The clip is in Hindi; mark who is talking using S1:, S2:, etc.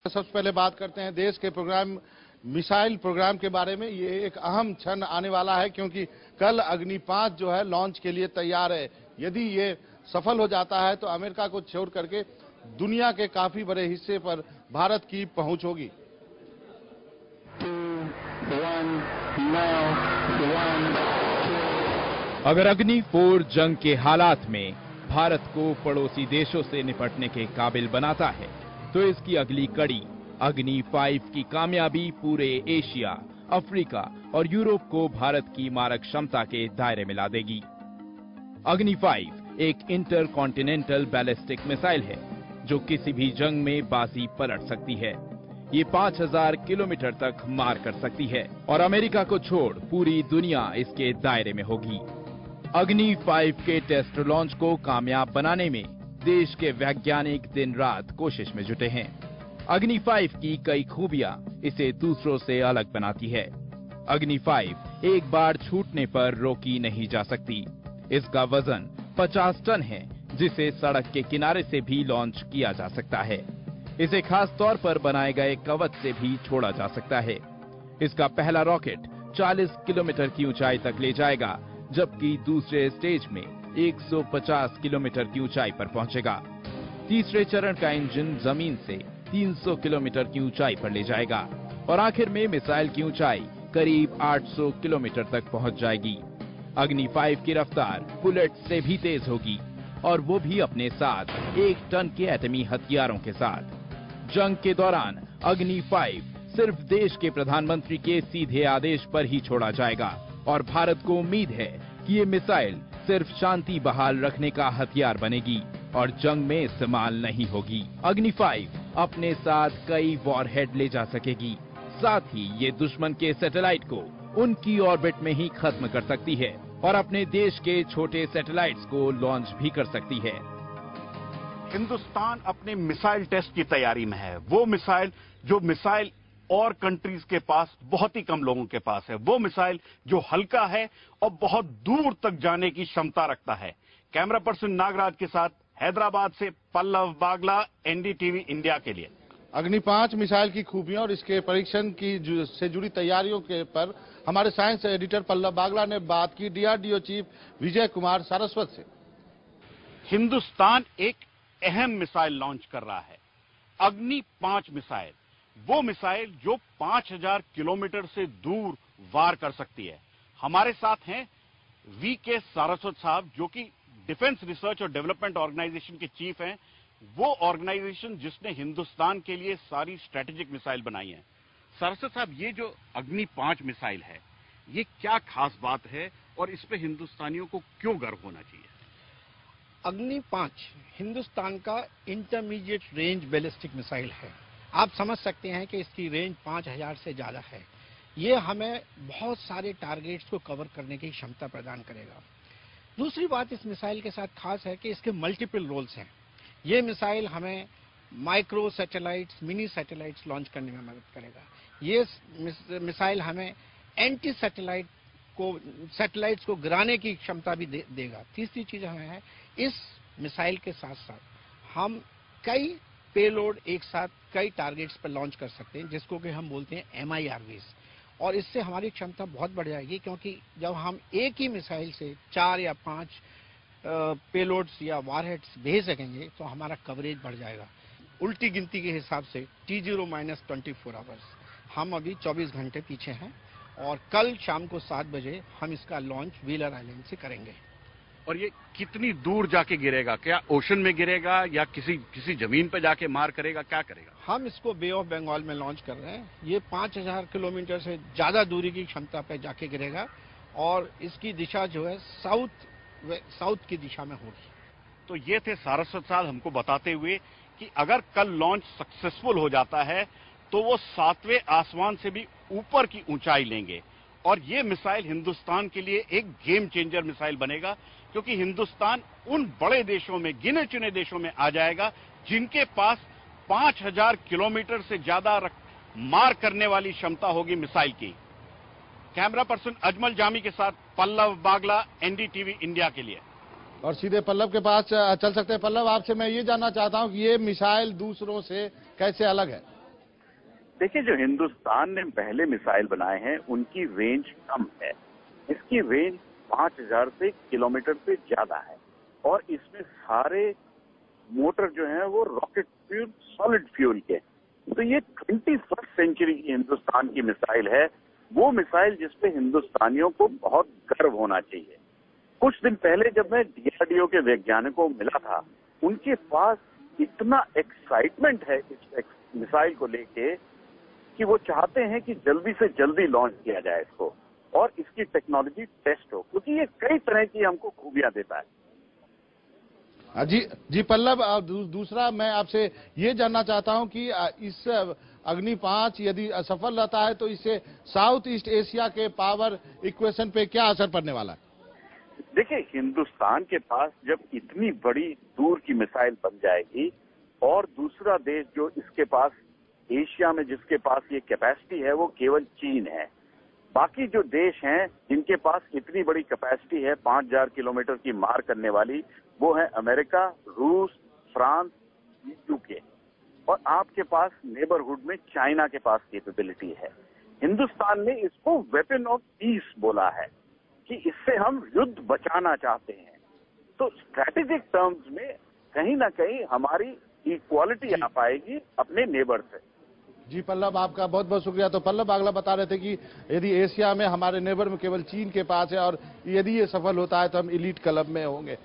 S1: सबसे पहले बात करते हैं देश के प्रोग्राम मिसाइल प्रोग्राम के बारे में। ये एक अहम क्षण आने वाला है क्योंकि कल अग्नि 5 जो है लॉन्च के लिए तैयार है। यदि ये सफल हो जाता है तो अमेरिका को छोड़ करके दुनिया के काफी बड़े हिस्से पर भारत की पहुंच होगी।
S2: 2, 1, now, 1, 2।
S3: अगर अग्नि 4 जंग के हालात में भारत को पड़ोसी देशों से निपटने के काबिल बनाता है तो इसकी अगली कड़ी अग्नि 5 की कामयाबी पूरे एशिया, अफ्रीका और यूरोप को भारत की मारक क्षमता के दायरे में ला देगी। अग्नि 5 एक इंटर कॉन्टिनेंटल बैलिस्टिक मिसाइल है जो किसी भी जंग में बाजी पलट सकती है। ये 5000 किलोमीटर तक मार कर सकती है और अमेरिका को छोड़ पूरी दुनिया इसके दायरे में होगी। अग्नि 5 के टेस्ट लॉन्च को कामयाब बनाने में देश के वैज्ञानिक दिन रात कोशिश में जुटे हैं। अग्नि 5 की कई खूबियां इसे दूसरों से अलग बनाती है। अग्नि 5 एक बार छूटने पर रोकी नहीं जा सकती। इसका वजन 50 टन है जिसे सड़क के किनारे से भी लॉन्च किया जा सकता है। इसे खास तौर पर बनाए गए कवच से भी छोड़ा जा सकता है। इसका पहला रॉकेट 40 किलोमीटर की ऊंचाई तक ले जाएगा, जबकि दूसरे स्टेज में 150 किलोमीटर की ऊंचाई पर पहुंचेगा। तीसरे चरण का इंजन जमीन से 300 किलोमीटर की ऊंचाई पर ले जाएगा और आखिर में मिसाइल की ऊंचाई करीब 800 किलोमीटर तक पहुंच जाएगी। अग्नि 5 की रफ्तार बुलेट से भी तेज होगी और वो भी अपने साथ 1 टन के एटमी हथियारों के साथ। जंग के दौरान अग्नि 5 सिर्फ देश के प्रधानमंत्री के सीधे आदेश पर ही छोड़ा जाएगा और भारत को उम्मीद है कि ये मिसाइल सिर्फ शांति बहाल रखने का हथियार बनेगी और जंग में इस्तेमाल नहीं होगी। अग्नि 5 अपने साथ कई वॉरहेड ले जा सकेगी। साथ ही ये दुश्मन के सैटेलाइट को उनकी ऑर्बिट में ही खत्म कर सकती है और अपने देश के छोटे सैटेलाइट्स को लॉन्च भी कर सकती है।
S4: हिंदुस्तान अपने मिसाइल टेस्ट की तैयारी में है। वो मिसाइल और कंट्रीज के पास बहुत ही कम लोगों के पास है। वो मिसाइल जो हल्का है और बहुत दूर तक जाने की क्षमता रखता है। कैमरा पर्सन नागराज के साथ हैदराबाद से पल्लव बागला, एनडीटीवी इंडिया के लिए।
S1: अग्नि 5 मिसाइल की खूबियों और इसके परीक्षण से जुड़ी तैयारियों के पर हमारे साइंस एडिटर पल्लव बागला ने बात की डीआरडीओ चीफ विजय कुमार सारस्वत से।
S4: हिंदुस्तान एक अहम मिसाइल लॉन्च कर रहा है, अग्नि 5 मिसाइल। वो मिसाइल जो 5000 किलोमीटर से दूर वार कर सकती है। हमारे साथ हैं वीके सारस्वत साहब, जो कि डिफेंस रिसर्च और डेवलपमेंट ऑर्गेनाइजेशन के चीफ हैं। वो ऑर्गेनाइजेशन जिसने हिंदुस्तान के लिए सारी स्ट्रेटेजिक मिसाइल बनाई है। सारस्वत साहब, ये जो अग्नि 5 मिसाइल है, ये क्या खास बात है और इस पे हिंदुस्तानियों को क्यों गर्व होना चाहिए?
S5: अग्नि 5 हिंदुस्तान का इंटरमीडिएट रेंज बैलिस्टिक मिसाइल है। आप समझ सकते हैं कि इसकी रेंज 5000 से ज्यादा है। ये हमें बहुत सारे टारगेट्स को कवर करने की क्षमता प्रदान करेगा। दूसरी बात इस मिसाइल के साथ खास है कि इसके मल्टीपल रोल्स हैं। ये मिसाइल हमें micro satellites, mini satellites launch करने में मदद करेगा। ये मिसाइल हमें एंटी सैटेलाइट्स को गिराने की क्षमता भी देगा। तीसरी चीज हमें है, इस मिसाइल के साथ साथ हम कई पेलोड एक साथ कई टारगेट्स पर लॉन्च कर सकते हैं, जिसको कि हम बोलते हैं MIRVs, और इससे हमारी क्षमता बहुत बढ़ जाएगी क्योंकि जब हम एक ही मिसाइल से 4 या 5 पेलोड्स या वारहेड्स भेज सकेंगे तो हमारा कवरेज बढ़ जाएगा। उल्टी गिनती के हिसाब से T0 - 24 आवर्स, हम अभी 24 घंटे पीछे हैं और कल शाम को 7 बजे हम इसका लॉन्च व्हीलर आइलैंड से करेंगे।
S4: और ये कितनी दूर जाके गिरेगा? क्या ओशन में गिरेगा या किसी जमीन पे जाके मार करेगा? क्या करेगा?
S5: हम इसको बे ऑफ बंगाल में लॉन्च कर रहे हैं। ये 5000 किलोमीटर से ज्यादा दूरी की क्षमता पे जाके गिरेगा और इसकी दिशा जो है साउथ की दिशा में होगी।
S4: तो ये थे सारस्वत साहब हमको बताते हुए कि अगर कल लॉन्च सक्सेसफुल हो जाता है तो वो 7वें आसमान से भी ऊपर की ऊंचाई लेंगे और ये मिसाइल हिंदुस्तान के लिए एक गेम चेंजर मिसाइल बनेगा, क्योंकि हिंदुस्तान उन बड़े देशों में, गिने चुने देशों में आ जाएगा जिनके पास 5000 किलोमीटर से ज्यादा मार करने वाली क्षमता होगी मिसाइल की। कैमरा पर्सन अजमल जामी के साथ पल्लव बागला, एनडीटीवी इंडिया के लिए।
S1: और सीधे पल्लव के पास चल सकते हैं। पल्लव, आपसे मैं ये जानना चाहता हूं कि ये मिसाइल दूसरों से कैसे अलग है?
S6: देखिए, जो हिंदुस्तान ने पहले मिसाइल बनाए हैं उनकी रेंज कम है। इसकी रेंज 5000 से किलोमीटर से ज्यादा है और इसमें सारे मोटर जो हैं वो रॉकेट फ्यूल, सॉलिड फ्यूल के। तो ये 21वीं सेंचुरी की हिंदुस्तान की मिसाइल है, वो मिसाइल जिसपे हिंदुस्तानियों को बहुत गर्व होना चाहिए। कुछ दिन पहले जब मैं डीआरडीओ के वैज्ञानिकों को मिला था, उनके पास इतना एक्साइटमेंट है इस मिसाइल को लेके कि वो चाहते हैं कि जल्दी से जल्दी लॉन्च किया जाए इसको और इसकी टेक्नोलॉजी टेस्ट हो, क्योंकि ये कई तरह की हमको खूबियां देता है।
S1: जी पल्लव, दूसरा मैं आपसे ये जानना चाहता हूं कि इस अग्नि 5 यदि असफल रहता है तो इससे साउथ ईस्ट एशिया के पावर इक्वेशन पे क्या असर पड़ने वाला है?
S6: देखिए, हिंदुस्तान के पास जब इतनी बड़ी दूर की मिसाइल बन जाएगी और दूसरा देश जो इसके पास एशिया में जिसके पास ये कैपेसिटी है वो केवल चीन है। बाकी जो देश हैं जिनके पास इतनी बड़ी कैपेसिटी है 5000 किलोमीटर की मार करने वाली, वो है अमेरिका, रूस, फ्रांस, यूके और आपके पास नेबरहुड में चाइना के पास कैपेबिलिटी है। हिंदुस्तान ने इसको वेपन ऑफ पीस बोला है कि इससे हम युद्ध बचाना चाहते हैं। तो स्ट्रैटेजिक टर्म्स में कहीं ना कहीं हमारी इक्वालिटी आ पाएगी अपने नेबर से।
S1: जी पल्लव, आपका बहुत बहुत शुक्रिया। तो पल्लव बागला बता रहे थे कि यदि एशिया में हमारे नेबर में केवल चीन के पास है और यदि ये सफल होता है तो हम एलीट क्लब में होंगे।